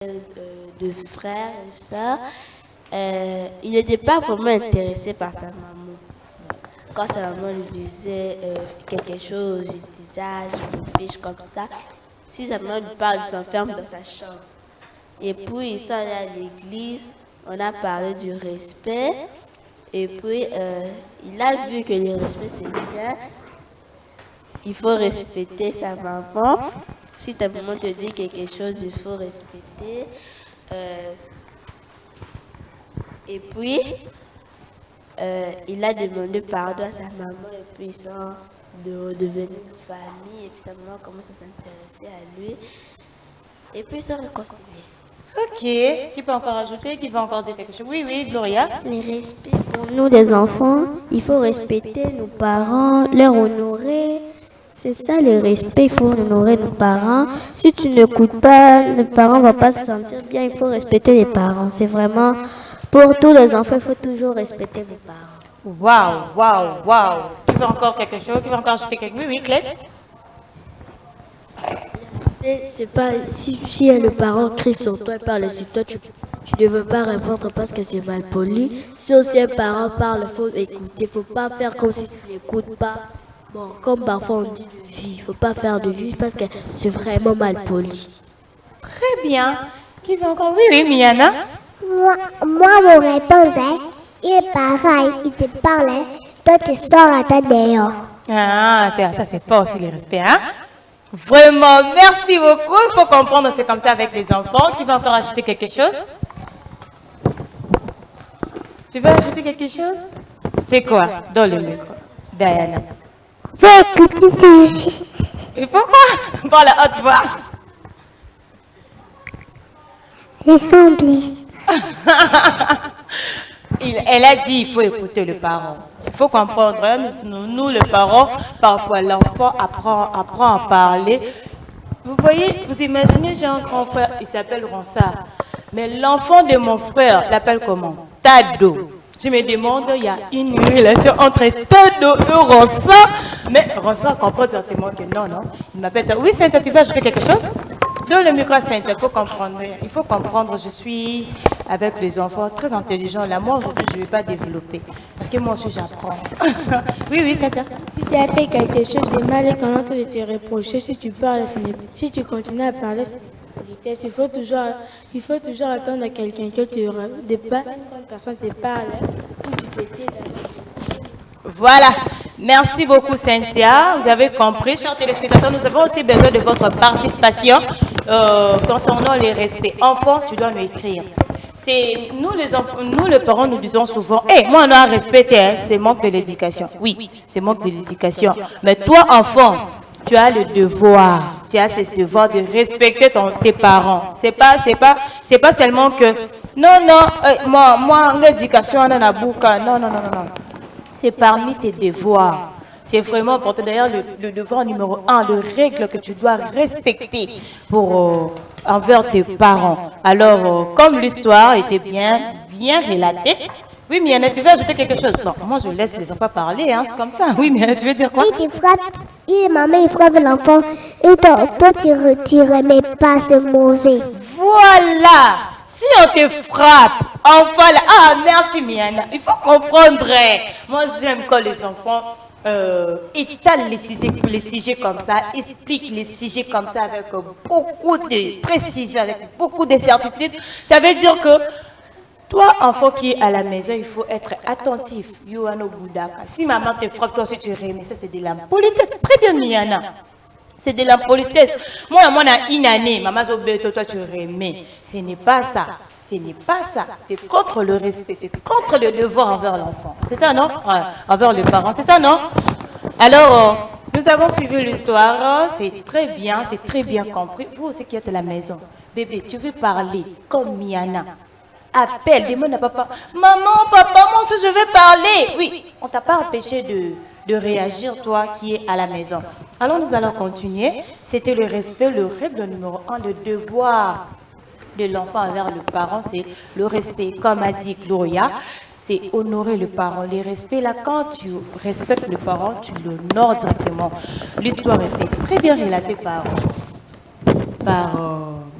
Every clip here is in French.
de frères et ça, il n'était pas vraiment intéressé par sa maman. Quand sa maman lui disait quelque chose, il disait ah, je me fiche comme ça. Si sa maman lui parle, il s'enferme dans sa chambre. Et puis ils sont allés à l'église, on a parlé du respect. Et puis il a vu que le respect c'est bien. Il faut respecter sa maman. Si ta maman te dit quelque chose, il faut respecter. Et puis, il a demandé pardon à sa maman et puis ils sont devenus une famille. Et puis sa maman commence à s'intéresser à lui. Et puis ils sont réconciliés. Ok, qui peut encore ajouter, qui veut encore dire quelque chose? Oui, oui, Gloria. Les respects pour nous les enfants, il faut respecter nos parents, leur honorer. C'est ça le respect, il faut honorer nos parents. Si tu n'écoutes pas, les parents ne vont pas se sentir bien, il faut respecter les parents. C'est vraiment, pour tous les enfants, il faut toujours respecter les parents. Waouh, waouh, waouh. Qui veut encore quelque chose? Qui veut encore ajouter quelque chose? Oui, oui, Clette. C'est pas si le parent crie sur toi et parle sur toi, tu ne veux pas répondre parce que c'est mal poli. Si aussi un parent parle, il faut écouter. Il ne faut pas faire comme si tu n'écoutes pas. Bon, comme parfois on dit de vie, il ne faut pas faire de vie parce que c'est vraiment mal poli. Très bien. Qui veut encore? Oui, oui, Miana. Moi, mon réponse est, il est pareil, il te parle, toi tu sors à ta dehors. Ah, ça c'est pas aussi le respect, hein? Vraiment, merci beaucoup. Il faut comprendre, c'est comme ça avec les enfants. Qui veut encore ajouter quelque chose? Tu veux ajouter quelque chose? C'est quoi? Dans le micro. Diana. Faut écouter. Et pourquoi? Par la haute voix. Ressembler. Elle a dit il faut écouter le parent. Il faut comprendre, hein, nous les parents, parfois l'enfant apprend à parler. Vous voyez, vous imaginez, j'ai un grand frère, il s'appelle Ronsard. Mais l'enfant de mon frère l'appelle comment? Tado. Je me demande, il y a une relation entre Tado et Ronsard. Mais Ronsard comprend directement que non. Il m'appelle Tado. Oui, Cynthia, tu veux ajouter quelque chose? Dans le micro, Cynthia, il faut comprendre, je suis avec les enfants très intelligents. Là, moi, aujourd'hui, je ne vais pas développer. Parce que moi aussi, j'apprends. Oui, Cynthia. Si tu as fait quelque chose de mal et qu'on est en train de te reprocher, si tu parles, si tu continues à parler, c'est politesse. Il faut toujours attendre à quelqu'un que tu pas une personne te parle ou tu te tais. Voilà. Merci beaucoup, Cynthia. Vous avez compris, chers téléspectateurs, nous avons aussi besoin de votre participation concernant les respects. Enfants, tu dois nous écrire. C'est nous les enfants, nous les parents, nous disons souvent, moi on doit respecter, hein, c'est manque de l'éducation. Oui, c'est manque de l'éducation. Mais toi, enfant, tu as le devoir, tu as ce devoir de respecter tes parents. C'est pas seulement que moi l'éducation on a beaucoup. Non. C'est parmi tes devoirs. C'est vraiment important. D'ailleurs, le devoir numéro 1, de règles que tu dois respecter envers tes parents. Alors, comme l'histoire était bien relatée, oui, Miana, tu veux ajouter quelque chose? Non, moi, je laisse les enfants parler, hein, c'est comme ça. Oui, Miana, tu veux dire quoi? Il te frappe, maman, il frappe l'enfant, et toi, tu remets pas, c'est mauvais. Voilà! Si on te frappe, enfant, merci, Miana. Il faut comprendre. Moi, j'aime quand les enfants étalent les sujets comme ça, expliquent les sujets comme ça avec beaucoup de précision, avec beaucoup de certitude. Ça veut dire que toi, enfant qui est à la maison, il faut être attentif. Si maman te frappe, toi aussi tu remets. Ça, c'est de l'impolitesse. Très bien, Miana. C'est de l'impolitesse. Moi, on a une année, maman, toi, tu remets. Ce n'est pas ça. C'est contre le respect, c'est contre le devoir envers l'enfant. C'est ça, non? Ouais, envers les parents, c'est ça, non? Alors, nous avons suivi l'histoire. C'est très bien compris. Vous aussi qui êtes à la maison, bébé, tu veux parler comme Miana. Appelle, demande à papa. Maman, papa, moi aussi je veux parler. Oui, on t'a pas empêché de réagir, toi qui es à la maison. Alors nous allons continuer. C'était le respect, le règle numéro 1, le devoir de l'enfant envers le parent, c'est le respect. Comme a dit Gloria, c'est honorer le parent. Le respect, là, quand tu respectes le parent, tu l'honores directement. L'histoire était très bien relatée par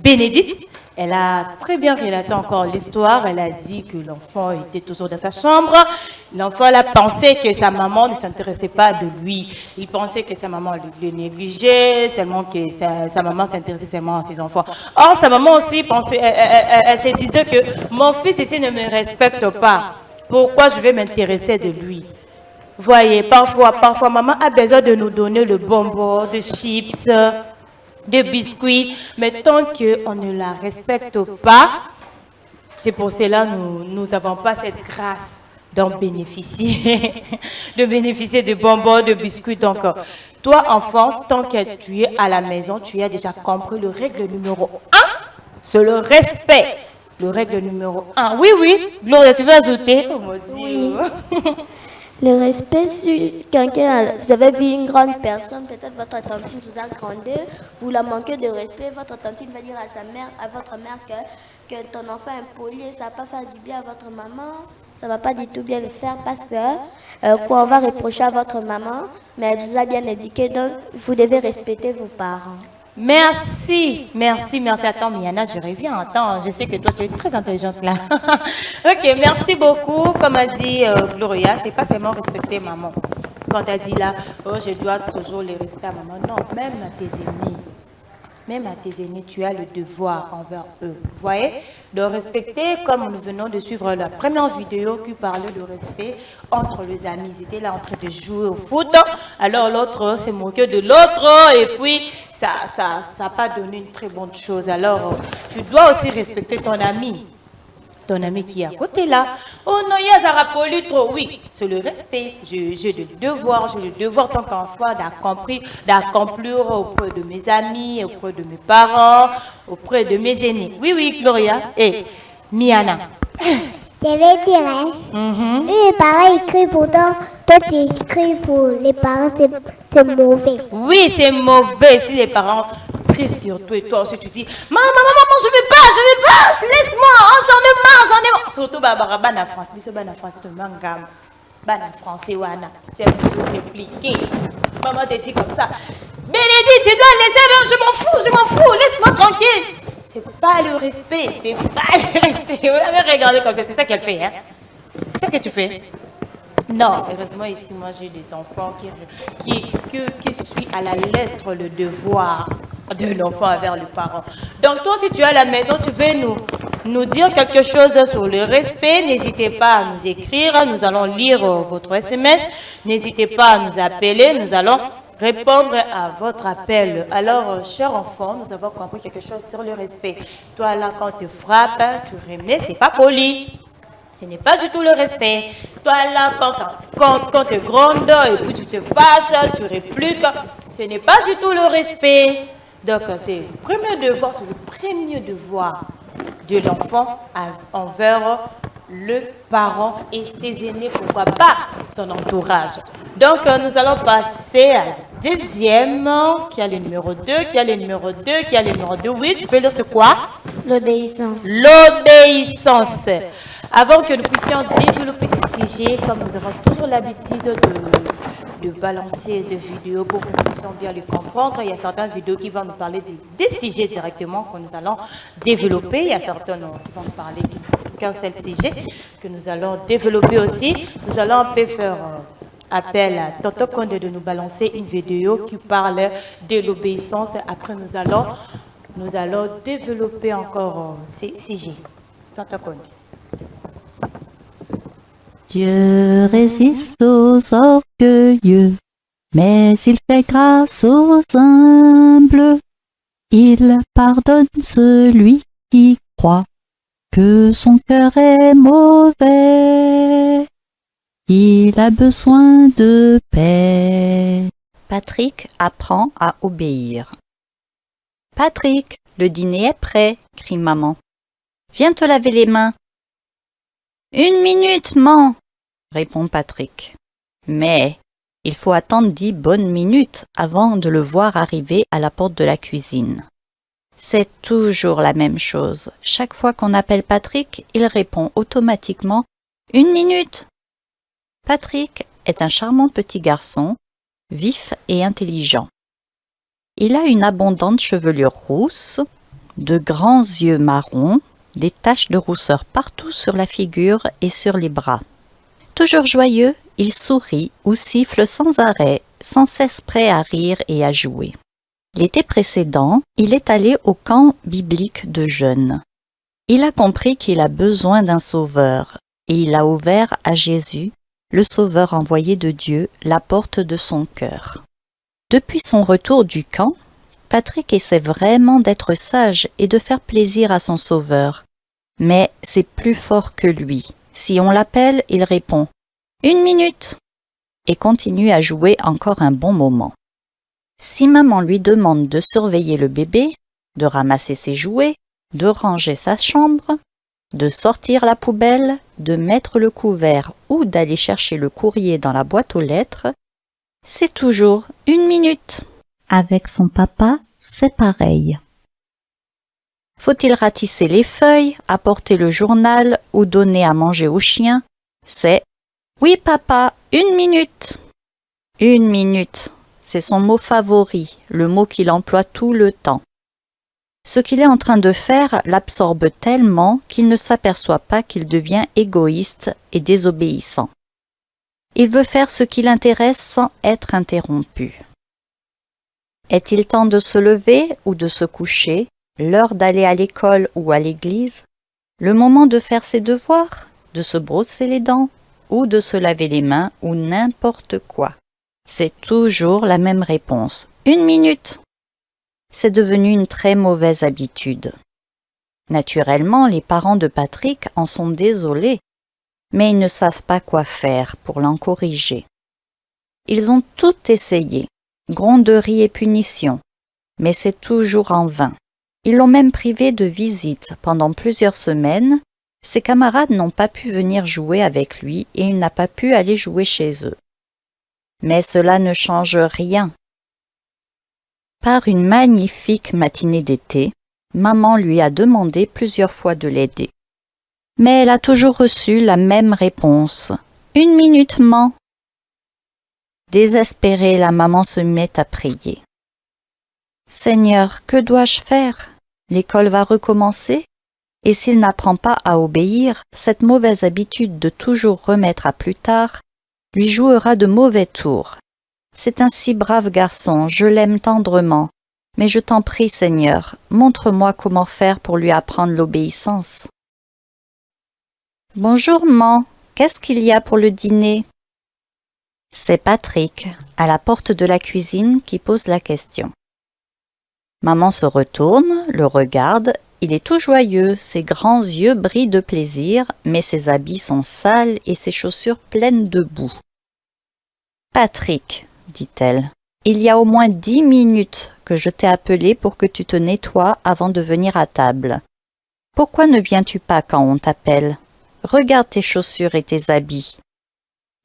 Bénédicte. Elle a très bien relaté encore l'histoire. Elle a dit que l'enfant était toujours dans sa chambre. L'enfant a pensé que sa maman ne s'intéressait pas de lui. Il pensait que sa maman le négligeait, seulement que sa maman s'intéressait seulement à ses enfants. Or, sa maman aussi pensait, elle se disait que mon fils ici ne me respecte pas. Pourquoi je vais m'intéresser de lui? Voyez, parfois, maman a besoin de nous donner le bonbon, de chips, de biscuits, mais tant qu'on ne la respecte pas, c'est pour cela que nous n'avons pas cette grâce d'en bénéficier, de bénéficier de bonbons, de biscuits. Donc, toi, enfant, tant que tu es à la maison, tu as déjà compris le règle numéro 1, c'est le respect. Le règle numéro 1. Oui, Gloria, tu veux ajouter? Oui. Le respect sur quelqu'un, vous avez vu une grande personne, peut-être votre tantine vous a grandi, vous la manquez de respect, votre tantine va dire à sa mère, à votre mère que ton enfant est impoli, ça va pas faire du bien à votre maman, ça va pas du tout bien le faire parce que quoi on va reprocher à votre maman, mais elle vous a bien éduqué, donc vous devez respecter vos parents. Merci. Attends, Miana, je reviens. Attends, je sais que toi, tu es très intelligente là. Ok, merci beaucoup. Comme a dit Gloria, c'est pas seulement respecter maman. Quand elle dit là, oh, je dois toujours les respecter à maman. Non, même à tes aînés, tu as le devoir envers eux. Vous voyez? De respecter, comme nous venons de suivre la première vidéo qui parlait de respect entre les amis. Ils étaient là en train de jouer au foot. Alors l'autre s'est moqué de l'autre et puis ça n'a pas donné une très bonne chose. Alors tu dois aussi respecter ton ami qui est à côté là. Oh non, il y a poli trop. Oui, c'est le respect. J'ai le devoir tant qu'enfant d'accomplir auprès de mes amis, auprès de mes parents, auprès de mes aînés. Oui, Gloria. Et Miana. Je vais dire, hein, les parents écrivent pourtant, toi tu écris pour les parents, c'est mauvais. Oui, c'est mauvais si les parents prient sur toi et toi aussi tu dis maman, je vais pas, laisse-moi, oh, j'en ai marre. Surtout bana France, bana France, tu mangam, bana français wana, tu as toujours répliqué. Maman te dit comme ça, Bénédicte, tu dois laisser, je m'en fous, laisse-moi tranquille. C'est pas le respect, Vous avez regardé comme ça, c'est ça qu'elle fait, hein? C'est ça que tu fais. Non, heureusement ici, moi j'ai des enfants qui suivent à la lettre le devoir de l'enfant envers le parent. Donc toi, si tu es à la maison, tu veux nous dire quelque chose sur le respect, n'hésitez pas à nous écrire, nous allons lire votre SMS, n'hésitez pas à nous appeler, nous allons répondre à votre appel. Alors, cher enfant, nous avons compris quelque chose sur le respect. Toi là, quand tu frappes, tu remets, c'est pas poli. Ce n'est pas du tout le respect. Toi là, quand tu grondes et puis tu te fâches, tu répliques, ce n'est pas du tout le respect. Donc, c'est le premier devoir de l'enfant envers le parent et ses aînés, pourquoi pas son entourage. Donc, nous allons passer à la deuxième, qui a le numéro 2, qui a le numéro 2, qui a le numéro 2. Oui, tu peux lire c'est quoi? L'obéissance. L'obéissance. Avant que nous puissions développer ce sujet, comme nous avons toujours l'habitude de balancer des vidéos pour que nous puissions bien les comprendre, il y a certaines vidéos qui vont nous parler des sujets directement que nous allons développer. Il y a certaines qui vont nous parler qu'un seul sujet que nous allons développer aussi. Nous allons un peu faire appel à Tonton Konde de nous balancer une vidéo qui parle de l'obéissance. Après, nous allons développer encore ces sujets. Tonton Konde. Dieu résiste aux orgueilleux, mais il fait grâce aux humbles. Il pardonne celui qui croit que son cœur est mauvais. Il a besoin de paix. Patrick apprend à obéir. Patrick, le dîner est prêt, crie maman. Viens te laver les mains. 1 minute, maman, répond Patrick. Mais il faut attendre 10 bonnes minutes avant de le voir arriver à la porte de la cuisine. C'est toujours la même chose. Chaque fois qu'on appelle Patrick, il répond automatiquement « 1 minute ». Patrick est un charmant petit garçon, vif et intelligent. Il a une abondante chevelure rousse, de grands yeux marrons, des taches de rousseur partout sur la figure et sur les bras. Toujours joyeux, il sourit ou siffle sans arrêt, sans cesse prêt à rire et à jouer. L'été précédent, il est allé au camp biblique de jeunes. Il a compris qu'il a besoin d'un sauveur et il a ouvert à Jésus, le sauveur envoyé de Dieu, la porte de son cœur. Depuis son retour du camp, Patrick essaie vraiment d'être sage et de faire plaisir à son sauveur. Mais c'est plus fort que lui. Si on l'appelle, il répond « 1 minute !» et continue à jouer encore un bon moment. Si maman lui demande de surveiller le bébé, de ramasser ses jouets, de ranger sa chambre, de sortir la poubelle, de mettre le couvert ou d'aller chercher le courrier dans la boîte aux lettres, c'est toujours 1 minute. Avec son papa, c'est pareil. Faut-il ratisser les feuilles, apporter le journal ou donner à manger au chien? C'est « Oui papa, 1 minute !» 1 minute, c'est son mot favori, le mot qu'il emploie tout le temps. Ce qu'il est en train de faire l'absorbe tellement qu'il ne s'aperçoit pas qu'il devient égoïste et désobéissant. Il veut faire ce qui l'intéresse sans être interrompu. Est-il temps de se lever ou de se coucher, l'heure d'aller à l'école ou à l'église, le moment de faire ses devoirs, de se brosser les dents ou de se laver les mains ou n'importe quoi? C'est toujours la même réponse. 1 minute! C'est devenu une très mauvaise habitude. Naturellement, les parents de Patrick en sont désolés, mais ils ne savent pas quoi faire pour l'en corriger. Ils ont tout essayé, gronderie et punition, mais c'est toujours en vain. Ils l'ont même privé de visite pendant plusieurs semaines. Ses camarades n'ont pas pu venir jouer avec lui et il n'a pas pu aller jouer chez eux. Mais cela ne change rien. Par une magnifique matinée d'été, maman lui a demandé plusieurs fois de l'aider. Mais elle a toujours reçu la même réponse. 1 minute, maman. Désespérée, la maman se met à prier. Seigneur, que dois-je faire? L'école va recommencer, et s'il n'apprend pas à obéir, cette mauvaise habitude de toujours remettre à plus tard lui jouera de mauvais tours. C'est un si brave garçon, je l'aime tendrement, mais je t'en prie, Seigneur, montre-moi comment faire pour lui apprendre l'obéissance. Bonjour, maman, qu'est-ce qu'il y a pour le dîner? C'est Patrick, à la porte de la cuisine, qui pose la question. Maman se retourne, le regarde, il est tout joyeux, ses grands yeux brillent de plaisir, mais ses habits sont sales et ses chaussures pleines de boue. Patrick, dit-elle, il y a au moins 10 minutes que je t'ai appelé pour que tu te nettoies avant de venir à table. Pourquoi ne viens-tu pas quand on t'appelle? Regarde tes chaussures et tes habits.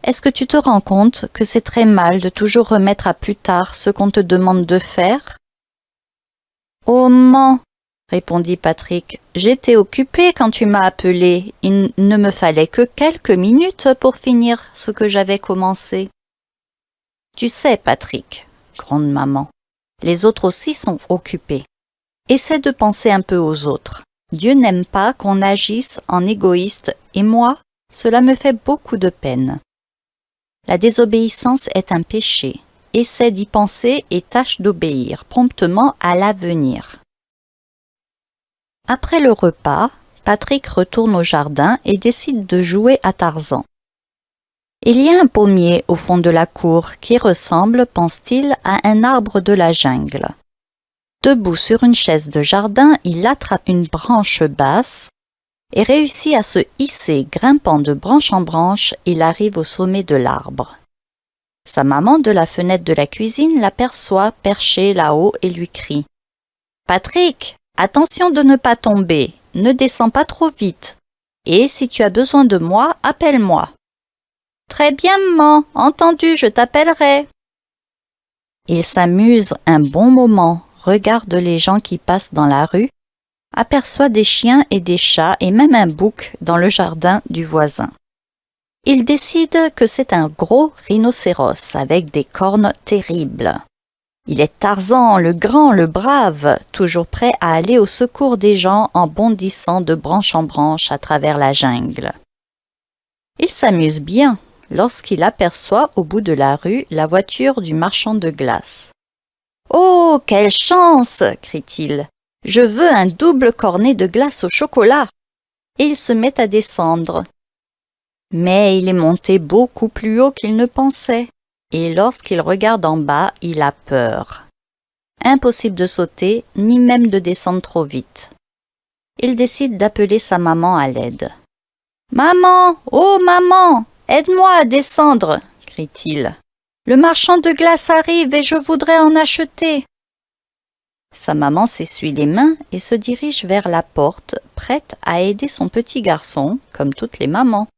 Est-ce que tu te rends compte que c'est très mal de toujours remettre à plus tard ce qu'on te demande de faire? Oh maman, répondit Patrick, j'étais occupé quand tu m'as appelé. Il ne me fallait que quelques minutes pour finir ce que j'avais commencé. Tu sais, Patrick, gronde maman, les autres aussi sont occupés. Essaie de penser un peu aux autres. Dieu n'aime pas qu'on agisse en égoïste et moi, cela me fait beaucoup de peine. La désobéissance est un péché. Essaie d'y penser et tâche d'obéir promptement à l'avenir. Après le repas, Patrick retourne au jardin et décide de jouer à Tarzan. Il y a un pommier au fond de la cour qui ressemble, pense-t-il, à un arbre de la jungle. Debout sur une chaise de jardin, il attrape une branche basse et réussit à se hisser, grimpant de branche en branche, il arrive au sommet de l'arbre. Sa maman de la fenêtre de la cuisine l'aperçoit perché là-haut et lui crie « Patrick, attention de ne pas tomber, ne descends pas trop vite. Et si tu as besoin de moi, appelle-moi. »« Très bien, maman, entendu, je t'appellerai. » Il s'amuse un bon moment, regarde les gens qui passent dans la rue, aperçoit des chiens et des chats et même un bouc dans le jardin du voisin. Il décide que c'est un gros rhinocéros avec des cornes terribles. Il est Tarzan, le grand, le brave, toujours prêt à aller au secours des gens en bondissant de branche en branche à travers la jungle. Il s'amuse bien lorsqu'il aperçoit au bout de la rue la voiture du marchand de glace. « Oh, quelle chance !» crie-t-il. « Je veux un double cornet de glace au chocolat !» Et il se met à descendre. Mais il est monté beaucoup plus haut qu'il ne pensait, et lorsqu'il regarde en bas, il a peur. Impossible de sauter, ni même de descendre trop vite. Il décide d'appeler sa maman à l'aide. « Maman, oh maman, aide-moi à descendre !» crie-t-il. « Le marchand de glace arrive et je voudrais en acheter. » Sa maman s'essuie les mains et se dirige vers la porte, prête à aider son petit garçon, comme toutes les mamans.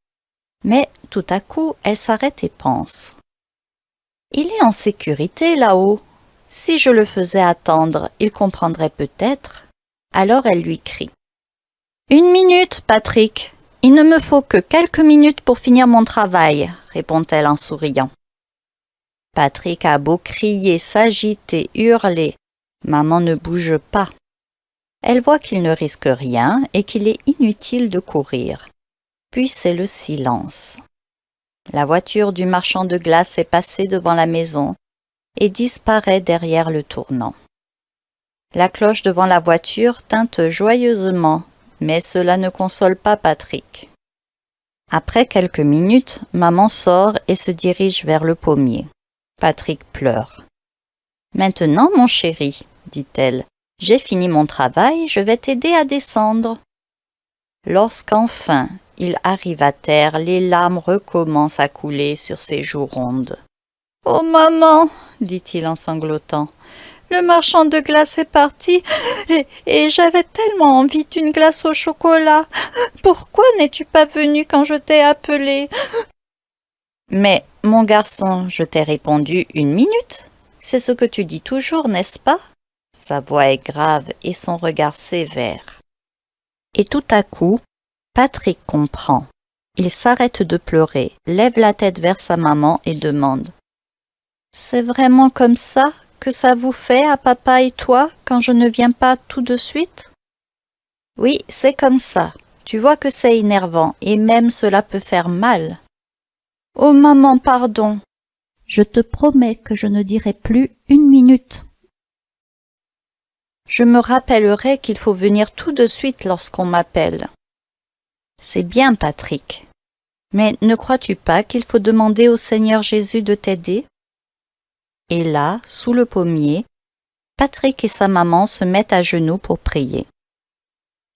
Mais tout à coup, elle s'arrête et pense. « Il est en sécurité là-haut. Si je le faisais attendre, il comprendrait peut-être. » Alors elle lui crie. « Une minute, Patrick. Il ne me faut que quelques minutes pour finir mon travail, » répond-elle en souriant. Patrick a beau crier, s'agiter, hurler. Maman ne bouge pas. Elle voit qu'il ne risque rien et qu'il est inutile de courir. Puis c'est le silence. La voiture du marchand de glace est passée devant la maison et disparaît derrière le tournant. La cloche devant la voiture tinte joyeusement, mais cela ne console pas Patrick. Après quelques minutes, maman sort et se dirige vers le pommier. Patrick pleure. « Maintenant, mon chéri, » dit-elle, « j'ai fini mon travail, je vais t'aider à descendre. » Lorsqu'enfin il arrive à terre, les larmes recommencent à couler sur ses joues rondes. « Oh maman, » dit-il en sanglotant, « le marchand de glace est parti et j'avais tellement envie d'une glace au chocolat. Pourquoi n'es-tu pas venu quand je t'ai appelé ?»« Mais, mon garçon, je t'ai répondu 1 minute. C'est ce que tu dis toujours, n'est-ce pas ?» Sa voix est grave et son regard sévère. Et tout à coup, Patrick comprend. Il s'arrête de pleurer, lève la tête vers sa maman et demande « C'est vraiment comme ça que ça vous fait à papa et toi quand je ne viens pas tout de suite ?»« Oui, c'est comme ça. Tu vois que c'est énervant et même cela peut faire mal. »« Oh maman, pardon. »« Je te promets que je ne dirai plus 1 minute. » Je me rappellerai qu'il faut venir tout de suite lorsqu'on m'appelle. »« C'est bien, Patrick. Mais ne crois-tu pas qu'il faut demander au Seigneur Jésus de t'aider ?» Et là, sous le pommier, Patrick et sa maman se mettent à genoux pour prier.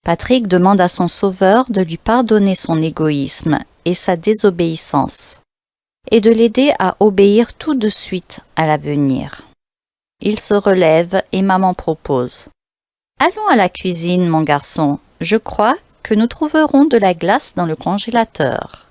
Patrick demande à son Sauveur de lui pardonner son égoïsme et sa désobéissance, et de l'aider à obéir tout de suite à l'avenir. Il se relève et maman propose « Allons à la cuisine, mon garçon. Je crois que nous trouverons de la glace dans le congélateur. »